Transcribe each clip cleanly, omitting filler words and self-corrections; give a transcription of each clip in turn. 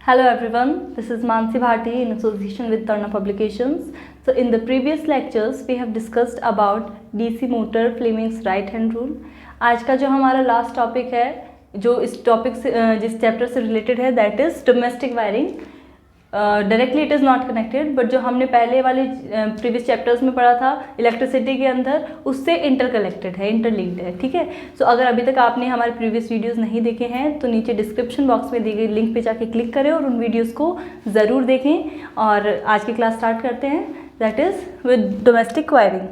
Hello everyone, this is Mansi Bhati in association with Tarna Publications. So in the previous lectures we have discussed about DC motor Fleming's right hand rule. आज का जो हमारा last topic है, जो इस topic से जिस chapter से रिलेटेड है, that is domestic wiring. Directly it is not connected, but जो हमने पहले वाले प्रीवियस चैप्टर्स में पढ़ा था इलेक्ट्रिसिटी के अंदर, उससे इंटरकनेक्टेड है, इंटरलिंक्ड है. ठीक है, सो अगर अभी तक आपने हमारे प्रीवियस वीडियोस नहीं देखे हैं तो नीचे डिस्क्रिप्शन बॉक्स में दी गई लिंक पे जाके क्लिक करें और उन वीडियोस को ज़रूर देखें. और आज की क्लास स्टार्ट करते हैं, that is with domestic wiring.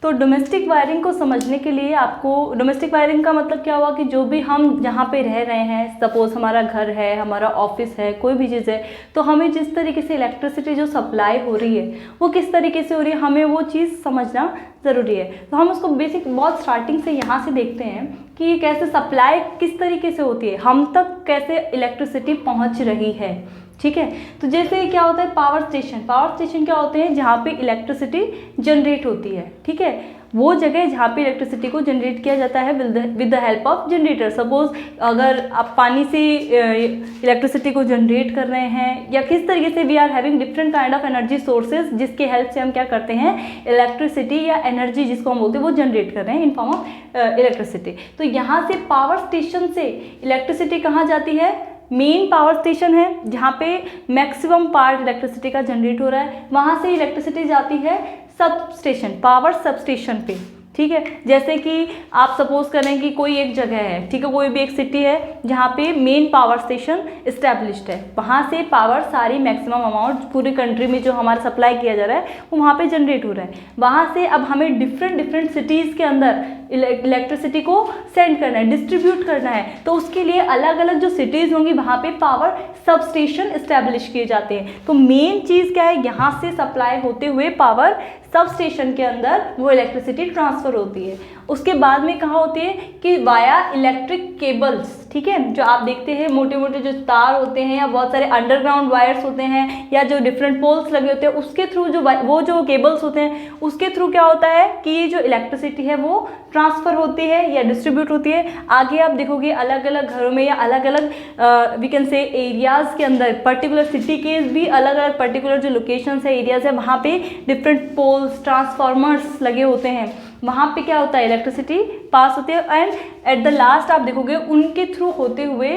तो डोमेस्टिक वायरिंग को समझने के लिए आपको, डोमेस्टिक वायरिंग का मतलब क्या हुआ कि जो भी हम जहाँ पे रह रहे हैं, सपोज़ हमारा घर है, हमारा ऑफिस है, कोई भी चीज़ है, तो हमें जिस तरीके से इलेक्ट्रिसिटी जो सप्लाई हो रही है वो किस तरीके से हो रही है, हमें वो चीज़ समझना ज़रूरी है. तो हम उसको बेसिक बहुत स्टार्टिंग से यहाँ से देखते हैं कि कैसे सप्लाई किस तरीके से होती है, हम तक कैसे इलेक्ट्रिसिटी पहुँच रही है. ठीक है, तो जैसे क्या होता है पावर स्टेशन क्या होते हैं जहाँ पे इलेक्ट्रिसिटी जनरेट होती है. ठीक है, वो जगह जहाँ पे इलेक्ट्रिसिटी को जनरेट किया जाता है with the help of generator. Suppose अगर आप पानी से इलेक्ट्रिसिटी को जनरेट कर रहे हैं, या किस तरीके से we are having different kind of energy sources जिसके हेल्प से हम क्या करते हैं, इलेक्ट्रिसिटी या एनर्जी जिसको हम बोलते हैं वो जनरेट कर रहे हैं इन फॉर्म ऑफ इलेक्ट्रिसिटी. तो यहाँ से पावर स्टेशन से इलेक्ट्रिसिटी कहाँ जाती है, मेन पावर स्टेशन है जहाँ पे मैक्सिमम पार्ट इलेक्ट्रिसिटी का जनरेट हो रहा है, वहाँ से इलेक्ट्रिसिटी जाती है sub station, power sub station पे. ठीक है, जैसे कि आप सपोज करें कि कोई एक जगह है, ठीक है, कोई भी एक सिटी है जहाँ पे मेन पावर स्टेशन इस्टेब्लिश्ड है, वहाँ से पावर सारी मैक्सिमम अमाउंट पूरी कंट्री में जो हमारा सप्लाई किया जा रहा है वो वहाँ पे जनरेट हो रहा है. वहाँ से अब हमें डिफरेंट सिटीज़ के अंदर इलेक्ट्रिसिटी को सेंड करना है, डिस्ट्रीब्यूट करना है. तो उसके लिए अलग अलग जो सिटीज़ होंगी वहाँ पे पावर सब स्टेशन इस्टेब्लिश किए जाते हैं. तो मेन चीज़ क्या है, यहाँ से सप्लाई होते हुए पावर सब स्टेशन के अंदर वो इलेक्ट्रिसिटी ट्रांसफ़र होती है. उसके बाद में कहाँ होती है कि वाया इलेक्ट्रिक केबल्स. ठीक है, जो आप देखते हैं मोटे मोटे जो तार होते हैं या बहुत सारे अंडरग्राउंड वायर्स होते हैं या जो डिफरेंट पोल्स लगे होते हैं, उसके थ्रू जो केबल्स होते हैं उसके थ्रू क्या होता है कि जो इलेक्ट्रिसिटी है वो ट्रांसफ़र होती है या डिस्ट्रीब्यूट होती है. आगे आप देखोगे अलग अलग घरों में या अलग अलग वी कैन से एरियाज़ के अंदर, पर्टिकुलर सिटी के भी अलग अलग पर्टिकुलर जो लोकेशंस है, एरियाज़ है, वहाँ पे डिफरेंट पोल्स, ट्रांसफार्मर्स लगे होते हैं. वहाँ पे क्या होता है, इलेक्ट्रिसिटी पास होती है एंड एट द लास्ट आप देखोगे उनके थ्रू होते हुए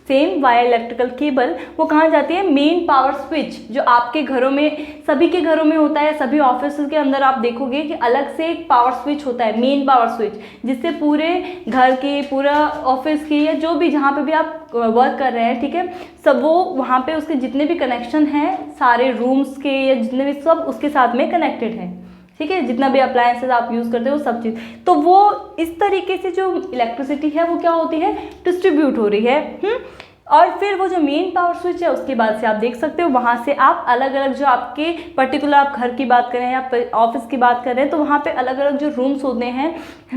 सेम वाया इलेक्ट्रिकल केबल वो कहाँ जाती है, मेन पावर स्विच जो आपके घरों में, सभी के घरों में होता है. सभी ऑफिस के अंदर आप देखोगे कि अलग से एक पावर स्विच होता है, मेन पावर स्विच, जिससे पूरे घर के, पूरा ऑफिस की या जो भी जहाँ पे भी आप वर्क कर रहे हैं, ठीक है, सब वो वहाँ पे उसके जितने भी कनेक्शन हैं सारे रूम्स के या जितने भी, सब उसके साथ में कनेक्टेड हैं. ठीक है, जितना भी अप्लायंसेस आप यूज़ करते हो वो सब चीज़, तो वो इस तरीके से जो इलेक्ट्रिसिटी है वो क्या होती है, डिस्ट्रीब्यूट हो रही है. और फिर वो जो मेन पावर स्विच है उसके बाद से आप देख सकते हो वहाँ से आप अलग अलग जो आपके पर्टिकुलर, आप घर की बात करें या ऑफिस की बात करें, तो वहाँ पे अलग अलग जो रूम्स होते हैं,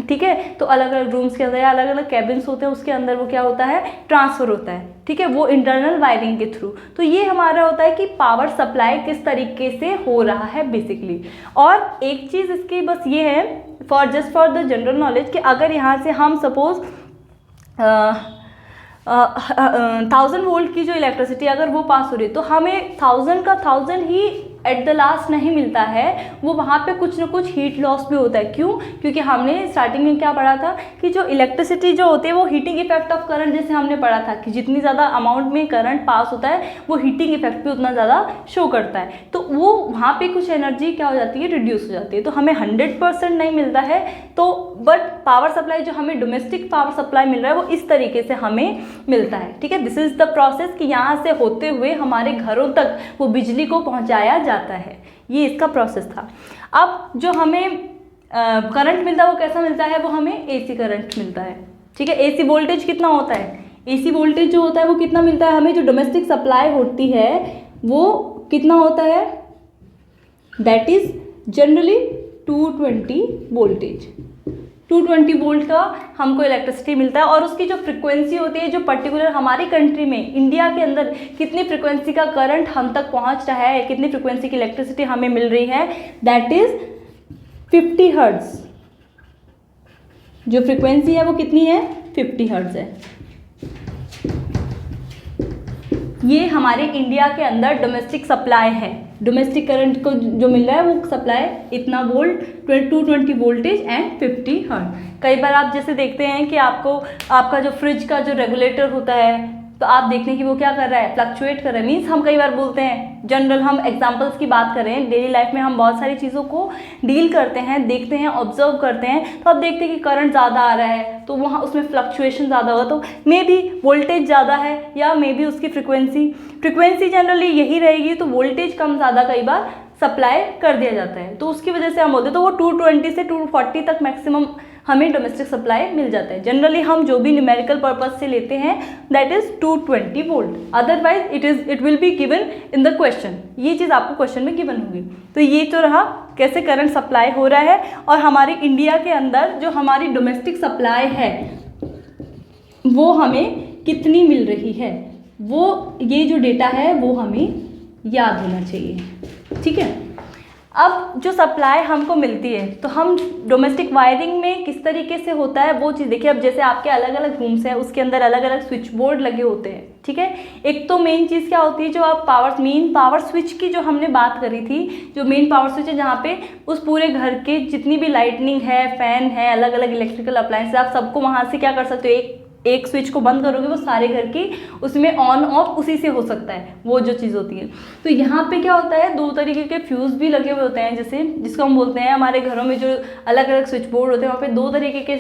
ठीक है, तो अलग अलग रूम्स के अंदर या अलग अलग कैबिन्स होते हैं, उसके अंदर वो क्या होता है, ट्रांसफ़र होता है. ठीक है, वो इंटरनल वायरिंग के थ्रू. तो ये हमारा होता है कि पावर सप्लाई किस तरीके से हो रहा है बेसिकली. और एक चीज़ इसकी बस ये है, just for the general knowledge, कि अगर यहाँ से हम सपोज 1000 वोल्ट की जो इलेक्ट्रिसिटी अगर वो पास हो रही है, तो हमें 1000 का 1000 ही एट द लास्ट नहीं मिलता है, वो वहाँ पे कुछ ना कुछ हीट लॉस भी होता है. क्यों? क्योंकि हमने स्टार्टिंग में क्या पढ़ा था कि जो इलेक्ट्रिसिटी जो होती है वो हीटिंग इफेक्ट ऑफ करंट, जैसे हमने पढ़ा था कि जितनी ज़्यादा अमाउंट में करंट पास होता है वो हीटिंग इफेक्ट भी उतना ज़्यादा शो करता है. तो वो वहाँ पे कुछ एनर्जी क्या हो जाती है, रिड्यूस हो जाती है. तो हमें 100% नहीं मिलता है, तो बट पावर सप्लाई जो हमें डोमेस्टिक पावर सप्लाई मिल रहा है वो इस तरीके से हमें मिलता है. ठीक है, दिस इज़ द प्रोसेस कि यहाँ से होते हुए हमारे घरों तक वो बिजली को पहुँचाया जाता है. ये इसका प्रोसेस था. अब जो हमें करंट मिलता है वो कैसा मिलता है, वो हमें एसी करंट मिलता है. ठीक है, एसी वोल्टेज कितना होता है, एसी वोल्टेज जो होता है वो कितना मिलता है हमें, जो डोमेस्टिक सप्लाई होती है वो कितना होता है, that is generally 220 voltage. 220 volt का हमको इलेक्ट्रिसिटी मिलता है. और उसकी जो फ्रिक्वेंसी होती है, जो पर्टिकुलर हमारी कंट्री में, इंडिया के अंदर कितनी फ्रिक्वेंसी का करंट हम तक पहुंच रहा है, कितनी फ्रिक्वेंसी की इलेक्ट्रिसिटी हमें मिल रही है, दैट इज़ 50 हर्ट्ज़. जो फ्रिक्वेंसी है वो कितनी है, 50 हर्ट्ज़ है. ये हमारे इंडिया के अंदर डोमेस्टिक सप्लाई है। डोमेस्टिक करंट को जो मिल रहा है वो सप्लाई इतना वोल्ट 220 वोल्टेज एंड 50 हर्ट्ज। कई बार आप जैसे देखते हैं कि आपका जो फ्रिज का जो रेगुलेटर होता है तो आप देखने कि वो क्या कर रहा है, फ्लक्चुएट कर रहा है। मीन्स हम कई बार बोलते हैं, जनरल हम एग्जांपल्स की बात करें, डेली लाइफ में हम बहुत सारी चीज़ों को डील करते हैं, देखते हैं, ऑब्जर्व करते हैं, तो आप देखते हैं कि करंट ज़्यादा आ रहा है तो वहाँ उसमें फ्लक्चुएशन ज़्यादा होगा, तो मे बी वोल्टेज ज़्यादा है या मे बी उसकी फ्रिक्वेंसी जनरली यही रहेगी, तो वोल्टेज कम ज़्यादा कई बार सप्लाई कर दिया जाता है, तो उसकी वजह से हम बोलते हैं तो वो 220 से 240 तक मैक्सिमम हमें डोमेस्टिक सप्लाई मिल जाता है। जनरली हम जो भी न्यूमेरिकल पर्पज से लेते हैं that is 220 volt, otherwise it will be given in the question. ये चीज़ आपको क्वेश्चन में गिवन होगी। तो ये तो रहा कैसे करंट सप्लाई हो रहा है, और हमारे इंडिया के अंदर जो हमारी डोमेस्टिक सप्लाई है वो हमें कितनी मिल रही है, वो ये जो डेटा है वो हमें याद होना चाहिए। ठीक है, अब जो सप्लाई हमको मिलती है तो हम डोमेस्टिक वायरिंग में किस तरीके से होता है वो चीज़ देखिए। अब जैसे आपके अलग अलग रूम्स हैं, उसके अंदर अलग अलग स्विच बोर्ड लगे होते हैं। ठीक है, एक तो मेन चीज़ क्या होती है, जो आप मेन पावर स्विच की जो हमने बात करी थी, जो मेन पावर स्विच है जहाँ पे उस पूरे घर के जितनी भी लाइटनिंग है, फैन है, अलग अलग इलेक्ट्रिकल अप्लायंस, आप सबको वहाँ से क्या कर सकते हो, एक स्विच को बंद करोगे वो सारे घर की उसमें ऑन ऑफ उसी से हो सकता है, वो जो चीज़ होती है। तो यहाँ पे क्या होता है, दो तरीके के फ्यूज़ भी लगे हुए होते हैं, जैसे जिसको हम बोलते हैं हमारे घरों में जो अलग अलग स्विच बोर्ड होते हैं वहाँ पे दो तरीके के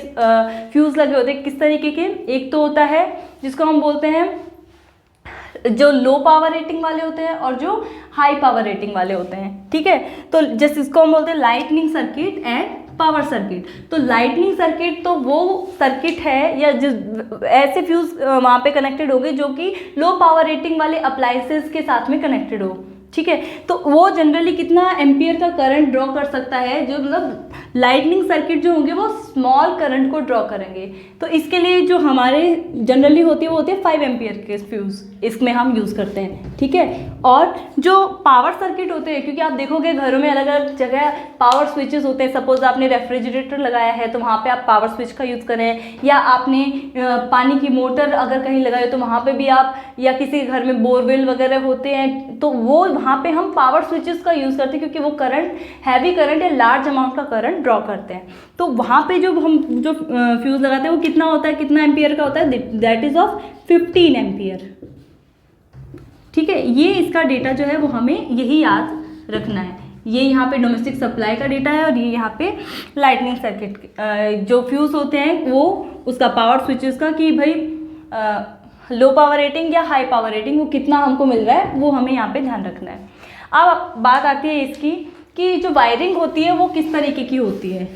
फ्यूज़ लगे होते हैं। किस तरीके के, एक तो होता है जिसको हम बोलते हैं जो लो पावर रेटिंग वाले होते हैं और जो हाई पावर रेटिंग वाले होते हैं। ठीक है, तो जैसे इसको हम बोलते हैं lightning circuit and power circuit. तो लाइटनिंग सर्किट तो वो सर्किट है या जिस ऐसे फ्यूज वहाँ पे कनेक्टेड होगी जो कि लो पावर रेटिंग वाले अप्लायंसेस के साथ में कनेक्टेड हो। ठीक है, तो वो जनरली कितना एम्पियर का करंट ड्रॉ कर सकता है, जो मतलब लाइटनिंग सर्किट जो होंगे वो स्मॉल करंट को ड्रॉ करेंगे। तो इसके लिए जो हमारे जनरली होती है वो होती है 5 एम्पियर के फ्यूज़, इसमें हम यूज़ करते हैं। ठीक है, और जो पावर सर्किट होते हैं, क्योंकि आप देखोगे घरों में अलग अलग जगह पावर स्विचेस होते हैं। सपोज आपने रेफ्रिजरेटर लगाया है तो वहाँ पे आप पावर स्विच का यूज़ करें, या आपने पानी की मोटर अगर कहीं लगाई हो तो वहाँ पे भी आप, या किसी घर में बोरवेल वगैरह होते हैं तो वो वहाँ पे हम पावर स्विचेस का यूज़ करते हैं, क्योंकि वो करंट, हैवी करंट या लार्ज अमाउंट का करंट ड्रॉ करते हैं। तो वहाँ पे जो हम जो फ्यूज़ लगाते हैं वो कितना होता है, कितना एम्पियर का होता है, दैट इज़ ऑफ 15 एम्पियर। ठीक है, ये इसका डेटा जो है वो हमें यही याद रखना है। ये यहाँ पे डोमेस्टिक सप्लाई का डेटा है और ये यहाँ पे लाइटनिंग सर्किट जो फ्यूज़ होते हैं वो उसका पावर स्विचेस का, कि भाई लो पावर रेटिंग या हाई पावर रेटिंग वो कितना हमको मिल रहा है वो हमें यहाँ पे ध्यान रखना है। अब बात आती है इसकी कि जो वायरिंग होती है वो किस तरीके की होती है।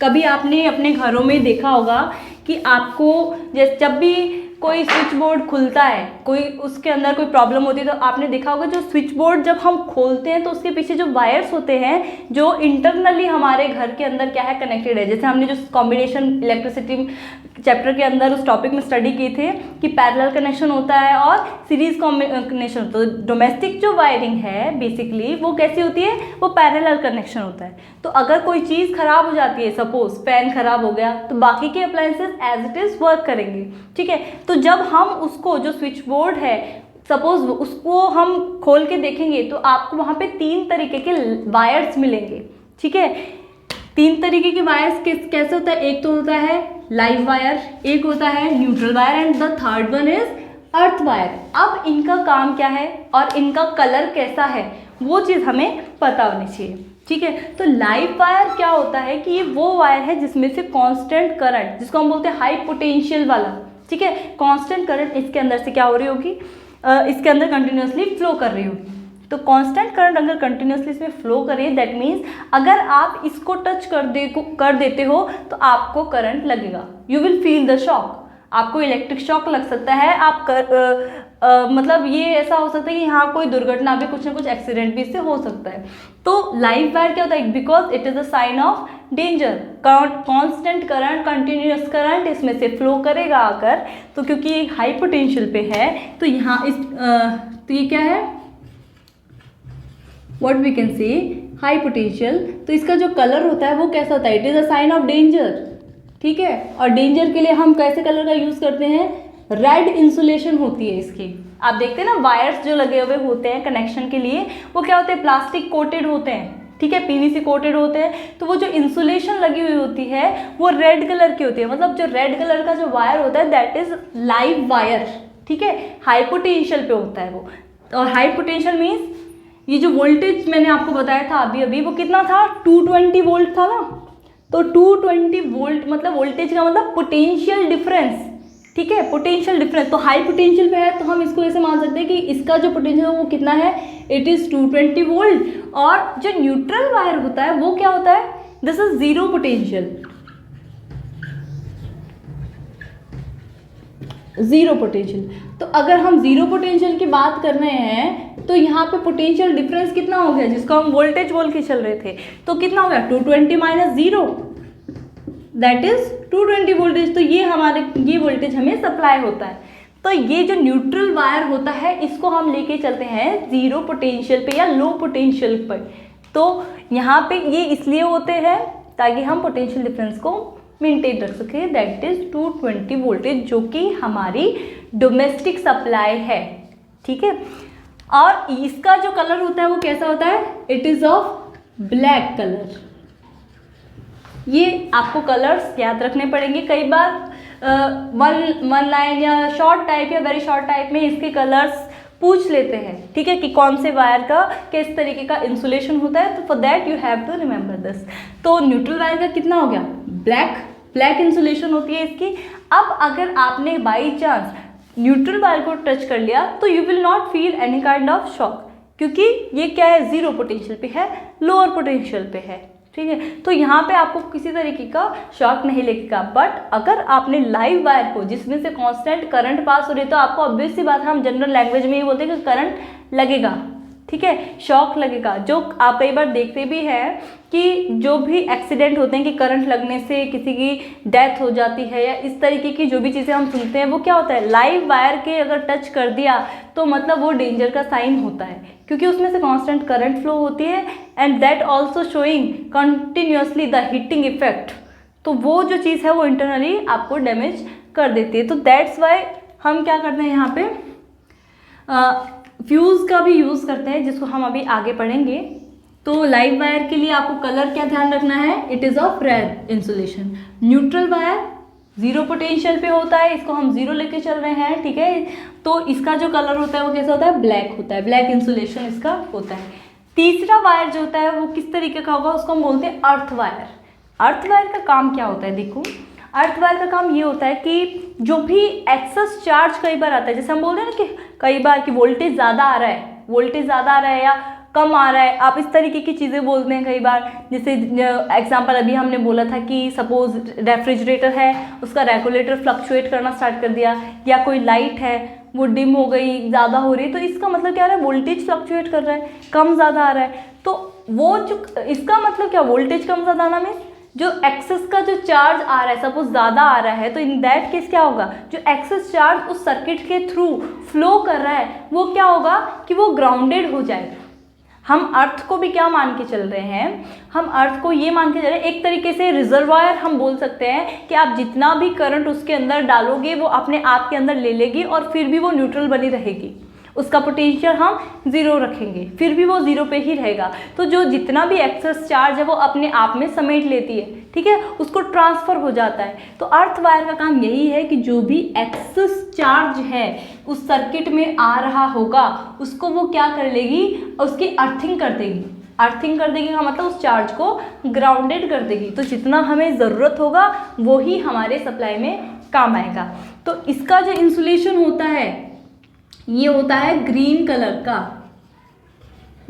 कभी आपने अपने घरों में देखा होगा कि आपको जैसे जब भी कोई स्विच बोर्ड खुलता है, कोई उसके अंदर कोई प्रॉब्लम होती है, तो आपने देखा होगा जो स्विच बोर्ड जब हम खोलते हैं तो उसके पीछे जो वायर्स होते हैं जो इंटरनली हमारे घर के अंदर क्या है कनेक्टेड है। जैसे हमने जो कॉम्बिनेशन इलेक्ट्रिसिटी चैप्टर के अंदर उस टॉपिक में स्टडी की थे कि पैरेलल कनेक्शन होता है और सीरीज कनेक्शन। तो डोमेस्टिक जो वायरिंग है बेसिकली वो कैसी होती है, वो पैरेलल कनेक्शन होता है। तो अगर कोई चीज़ खराब हो जाती है, सपोज फैन खराब हो गया, तो बाकी के appliances as it is work करेंगे। ठीक है, तो जब हम उसको जो स्विच बोर्ड है सपोज उसको हम खोल के देखेंगे तो आपको वहाँ पे 3 तरीके के वायर्स मिलेंगे। ठीक है, 3 तरीके के वायर्स कैसे होता है, एक तो होता है लाइव वायर, एक होता है neutral wire and the third one is earth wire. अब इनका काम क्या है और इनका कलर कैसा है वो चीज़ हमें पता होनी चाहिए। ठीक है, तो लाइव वायर क्या होता है कि ये वो वायर है जिसमें से कांस्टेंट करंट, जिसको हम बोलते हैं हाई पोटेंशियल वाला, ठीक है, कांस्टेंट करंट इसके अंदर से क्या हो रही होगी, इसके अंदर कंटिन्यूसली फ्लो कर रही होगी। तो कांस्टेंट करंट अगर कंटिन्यूसली इसमें फ्लो करे दैट मीन्स अगर आप इसको टच कर देते हो तो आपको करंट लगेगा, you will feel the shock, आपको इलेक्ट्रिक शॉक लग सकता है। आप मतलब ये ऐसा हो सकता है कि यहाँ कोई दुर्घटना भी, कुछ ना कुछ एक्सीडेंट भी इससे हो सकता है। तो लाइव वायर क्या होता है, because it is a sign of danger, constant current, continuous current इसमें से फ्लो करेगा आकर, तो क्योंकि ये हाई पोटेंशियल पे है तो यहाँ इस तो ये क्या है, what we can say high potential. तो इसका जो कलर होता है वो कैसा होता है, it is a sign of danger. ठीक है, और डेंजर के लिए हम कैसे कलर का यूज़ करते हैं, रेड इंसुलेशन होती है इसकी। आप देखते हैं ना वायर्स जो लगे हुए होते हैं कनेक्शन के लिए, वो क्या होते हैं, प्लास्टिक कोटेड होते हैं, ठीक है, पीवीसी कोटेड होते हैं। तो वो जो इंसुलेशन लगी हुई होती है वो रेड कलर की होती है। मतलब जो रेड कलर का जो वायर होता है दैट इज लाइव वायर, ठीक है, हाई पोटेंशियल पे होता है वो। और हाई पोटेंशियल मीन्स ये जो वोल्टेज मैंने आपको बताया था अभी अभी वो कितना था, 220 वोल्ट था ना। तो 220 वोल्ट मतलब वोल्टेज का मतलब पोटेंशियल डिफरेंस, ठीक है, पोटेंशियल डिफरेंस। तो हाई पोटेंशियल पे है तो हम इसको ऐसे मान सकते हैं कि इसका जो पोटेंशियल है वो कितना है, इट इज़ 220 वोल्ट। और जो न्यूट्रल वायर होता है वो क्या होता है, this is zero potential, zero potential. तो अगर हम जीरो पोटेंशियल की बात कर रहे हैं तो यहाँ पे पोटेंशियल डिफरेंस कितना हो गया, जिसको हम वोल्टेज बोल के चल रहे थे, तो कितना हो गया 220 minus zero, that is 220 voltage. तो ये हमारे ये वोल्टेज हमें सप्लाई होता है। तो ये जो न्यूट्रल वायर होता है इसको हम लेके चलते हैं जीरो पोटेंशियल पे या लो पोटेंशियल पर। तो यहाँ पे ये इसलिए होते हैं ताकि हम पोटेंशियल डिफरेंस को मेंटेन रख सके, दैट इज 220 वोल्टेज, जो कि हमारी डोमेस्टिक सप्लाई है, ठीक है। और इसका जो कलर होता है वो कैसा होता है, it is of black colour. ये आपको कलर्स याद रखने पड़ेंगे। कई बार वन लाइन या शॉर्ट टाइप या वेरी शॉर्ट टाइप में इसके कलर्स पूछ लेते हैं, ठीक है, कि कौन से वायर का किस तरीके का इंसुलेशन होता है। तो for that you have to remember this. तो न्यूट्रल वायर का कितना हो गया, ब्लैक इंसुलेशन होती है इसकी। अब अगर आपने बाई चांस न्यूट्रल वायर को टच कर लिया तो you will not feel any kind of shock, क्योंकि ये क्या है, जीरो पोटेंशियल पे है, लोअर पोटेंशियल पे है, ठीक है। तो यहाँ पे आपको किसी तरीके का शॉक नहीं लगेगा। बट अगर आपने लाइव वायर को जिसमें से कांस्टेंट करंट पास हो रही है तो आपको ऑब्वियस सी बात है, हम जनरल लैंग्वेज में ये बोलते हैं कि करंट लगेगा, ठीक है, शॉक लगेगा। जो आप कई बार देखते भी हैं कि जो भी एक्सीडेंट होते हैं कि करंट लगने से किसी की डेथ हो जाती है या इस तरीके की जो भी चीज़ें हम सुनते हैं वो क्या होता है, लाइव वायर के अगर टच कर दिया तो मतलब वो डेंजर का साइन होता है, क्योंकि उसमें से कांस्टेंट करंट फ्लो होती है and that also showing continuously the heating effect. तो वो जो चीज़ है वो इंटरनली आपको डैमेज कर देती है। तो दैट्स वाई हम क्या करते हैं यहाँ पे फ्यूज़ का भी यूज़ करते हैं, जिसको हम अभी आगे पढ़ेंगे। तो लाइव वायर के लिए आपको कलर क्या ध्यान रखना है, it is of red insulation. Neutral wire zero potential पे होता है, इसको हम जीरो लेके चल रहे हैं, ठीक है। तो इसका जो कलर होता है वो कैसा होता है, ब्लैक होता है, ब्लैक इंसुलेशन इसका होता है। तीसरा वायर जो होता है वो किस तरीके का होगा, उसको हम बोलते हैं अर्थ वायर। अर्थ वायर का काम क्या होता है, देखो अर्थ वायर का काम ये होता है कि जो भी एक्सेस चार्ज कई बार आता है, जैसे हम बोलते हैं ना कि कई बार कि वोल्टेज ज़्यादा आ रहा है, वोल्टेज ज़्यादा आ रहा है या कम आ रहा है, आप इस तरीके की चीज़ें बोलते हैं कई बार। जैसे एग्जांपल अभी हमने बोला था कि सपोज रेफ्रिजरेटर है, उसका रेगुलेटर फ्लक्चुएट करना स्टार्ट कर दिया, या कोई लाइट है वो डिम हो गई, ज़्यादा हो रही है, तो इसका मतलब क्या है, वोल्टेज फ्लक्चुएट कर रहा है, कम ज़्यादा आ रहा है। तो वो जो इसका मतलब क्या, वोल्टेज कम ज़्यादा आना मीन्स जो एक्सेस का जो चार्ज आ रहा है सपोज ज़्यादा आ रहा है, तो इन दैट केस क्या होगा, जो एक्सेस चार्ज उस सर्किट के थ्रू फ्लो कर रहा है वो क्या होगा कि वो ग्राउंडेड हो जाएगा। हम अर्थ को भी क्या मान के चल रहे हैं, हम अर्थ को ये मान के चल रहे हैं एक तरीके से रिजर्वायर हम बोल सकते हैं कि आप जितना भी करंट उसके अंदर डालोगे वो अपने आप के अंदर ले लेगी और फिर भी वो न्यूट्रल बनी रहेगी, उसका पोटेंशियल हम ज़ीरो रखेंगे फिर भी वो ज़ीरो पे ही रहेगा। तो जो जितना भी एक्सेस चार्ज है वो अपने आप में समेट लेती है, ठीक है, उसको ट्रांसफ़र हो जाता है। तो अर्थ वायर का काम यही है कि जो भी एक्सेस चार्ज है उस सर्किट में आ रहा होगा उसको वो क्या कर लेगी, उसकी अर्थिंग कर देगी। अर्थिंग कर देगी का मतलब उस चार्ज को ग्राउंडेड कर देगी। तो जितना हमें ज़रूरत होगा वो ही हमारे सप्लाई में काम आएगा। तो इसका जो इंसुलेशन होता है ये होता है ग्रीन कलर का,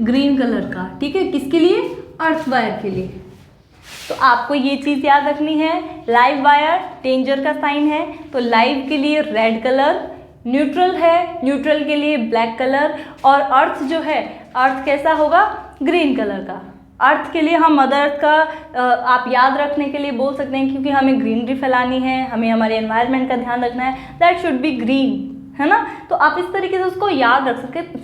ग्रीन कलर का, ठीक है, किसके लिए, अर्थ वायर के लिए। तो आपको ये चीज़ याद रखनी है, लाइव वायर डेंजर का साइन है, तो लाइव के लिए रेड कलर, न्यूट्रल है, न्यूट्रल के लिए ब्लैक कलर, और अर्थ जो है अर्थ कैसा होगा, ग्रीन कलर का। अर्थ के लिए हम मदर अर्थ का आप याद रखने के लिए बोल सकते हैं, क्योंकि हमें ग्रीनरी फैलानी है, हमें हमारे एनवायरनमेंट का ध्यान रखना है, दैट शुड बी ग्रीन, है ना। तो आप इस तरीके से उसको याद रख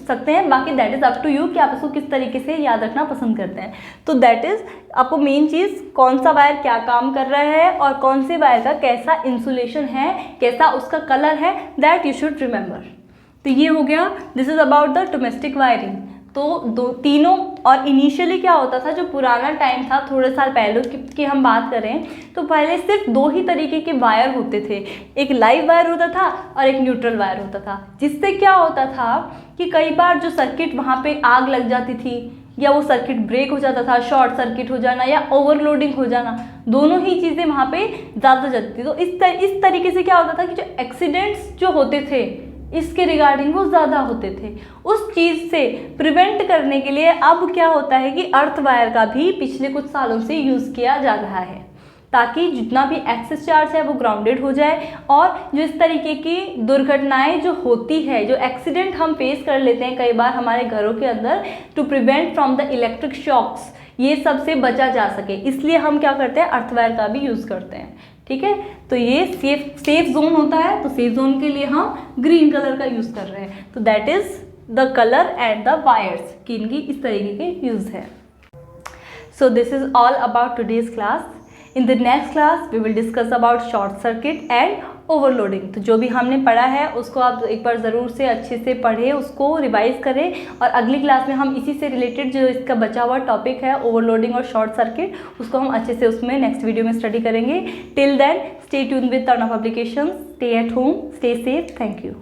सकते हैं। बाकी that is up to you कि आप इसको किस तरीके से याद रखना पसंद करते हैं। तो दैट इज़ आपको मेन चीज़ कौन सा वायर क्या काम कर रहा है और कौन से वायर का कैसा इंसुलेशन है, कैसा उसका कलर है, दैट यू शुड रिमेंबर। तो ये हो गया, this is about the domestic wiring. तो तीनों, और इनिशियली क्या होता था, जो पुराना टाइम था थोड़े साल पहले की हम बात करें तो पहले सिर्फ 2 ही तरीके के वायर होते थे, एक लाइव वायर होता था और एक न्यूट्रल वायर होता था। जिससे क्या होता था कि कई बार जो सर्किट वहाँ पे आग लग जाती थी या वो सर्किट ब्रेक हो जाता था, शॉर्ट सर्किट हो जाना या ओवरलोडिंग हो जाना, दोनों ही चीज़ें वहाँ पे ज़्यादा जाती थी। तो इस तरीके से क्या होता था कि जो एक्सीडेंट्स जो होते थे इसके रिगार्डिंग वो ज़्यादा होते थे। उस चीज़ से प्रिवेंट करने के लिए अब क्या होता है कि अर्थ वायर का भी पिछले कुछ सालों से यूज़ किया जा रहा है, ताकि जितना भी एक्सेस चार्ज है वो ग्राउंडेड हो जाए और जो इस तरीके की दुर्घटनाएं जो होती है, जो एक्सीडेंट हम फेस कर लेते हैं कई बार हमारे घरों के अंदर, to prevent from the electric shocks, ये सब से बचा जा सके, इसलिए हम क्या करते हैं, अर्थ वायर का भी यूज़ करते हैं। ठीक है, तो ये सेफ जोन होता है, तो सेफ जोन के लिए हम ग्रीन कलर का यूज़ कर रहे हैं। तो that is the colour and the wires की इनकी इस तरीके के यूज़ है। So this is all about today's class. In the next class we will discuss about short circuit and overloading. तो जो भी हमने पढ़ा है उसको आप एक बार ज़रूर से अच्छे से पढ़ें, उसको रिवाइज करें, और अगली क्लास में हम इसी से रिलेटेड जो इसका बचा हुआ टॉपिक है ओवरलोडिंग और शॉर्ट सर्किट, उसको हम अच्छे से उसमें नेक्स्ट वीडियो में स्टडी करेंगे। Till then stay tune with Turn Publications, stay at home, stay safe, thank you.